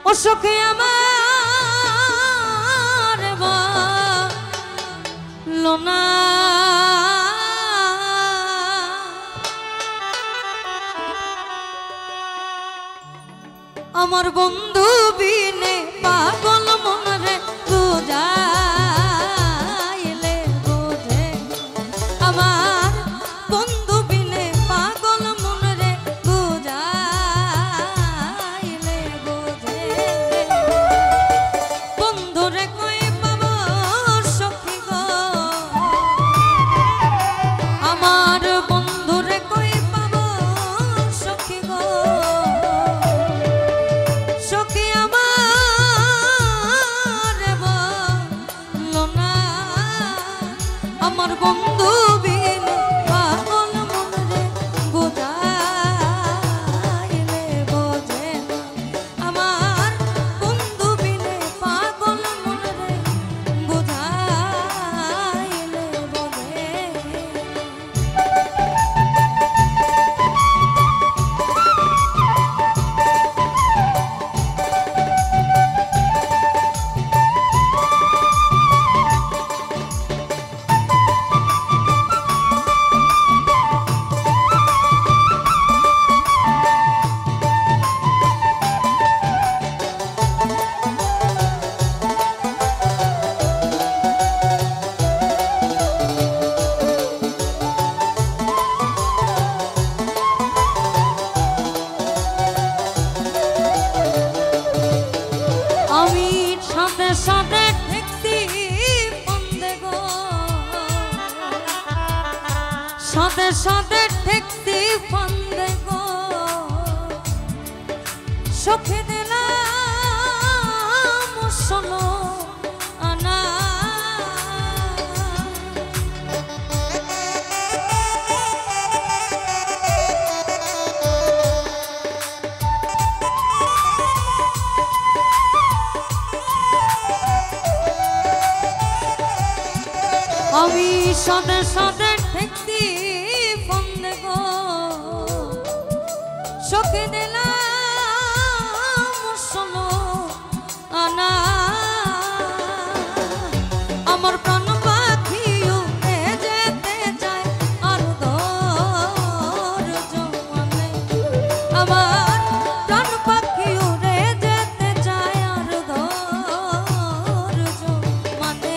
ও সখী আমার ভালো না আমার বন্ধু বিনে পাগল মনরে বুঝাইলে বোঝে আমার বন্ধু বিনে পাগল মনরে বুঝাইলে বোঝে বন্ধুরে কই পাবো সখী গো আমার বন্ধুরে কই পাবো সখী গো সখী আমার বলো না আমার বন্ধু বিনে পাগল মনরে বুঝাইলে বোঝে না আমার বন্ধু বিনে পাগল মনরে বুঝাইলে বোঝে আমি সাথে সাথে ঠেকছি বন্দে গো সাথে সাথে ঠেকছি বন্দে গো সখী দিলাম শোনো আনা আমি সাথে সাথে ঠেকছি বন্দে গো সখী দিলাম শোনো আনা আমার প্রাণ পাখি উড়ে যেতে চায় আর ধৈর্য মানে আমার প্রাণ পাখি উড়ে যেতে চায় আর ধৈর্য মানে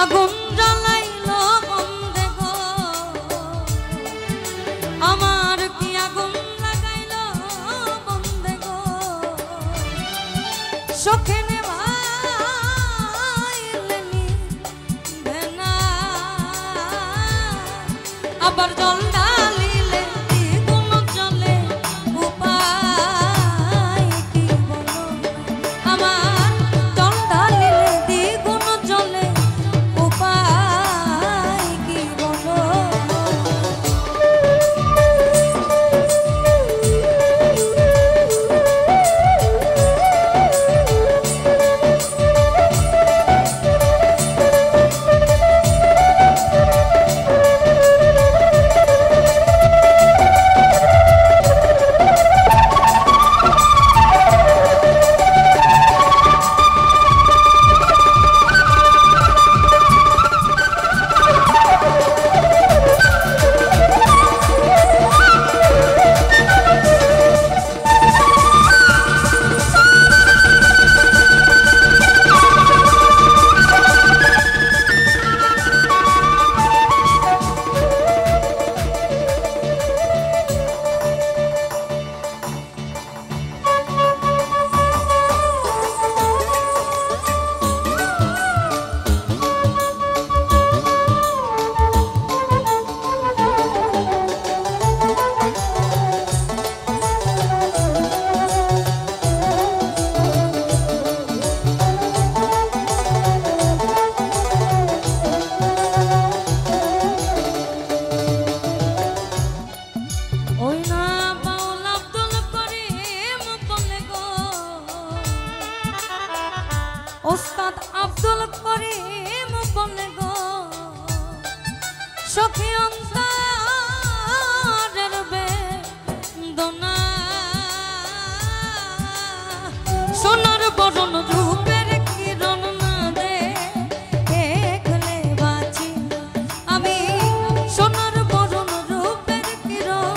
আগুন জ্বালাইলো বন্দে গো আমার কি আগুন লাগাইলো বন্দে গো সখী নেভাইলেনি ভেনা আবার জল ঢালিলে দ্বিগুণ জ্বলে উপায় কি বলো আমার জল ঢালিলে দ্বিগুণ জ্বলে উপায় কি বলো সখী অন্তরের বেদনা সোনার বরণ রূপের কিরণ না দেখলে বাঁচি আমি সোনার বরণ রূপের কিরণ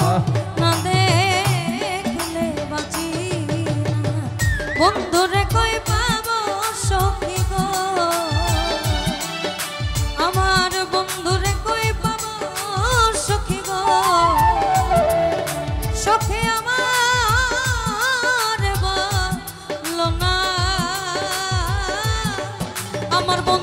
না দেখলে বাঁচি বন্ধুরে কই পাবো সখী গো আমার বন্ধুরে কই পাবো সখী গো সখী আমার বন্ধু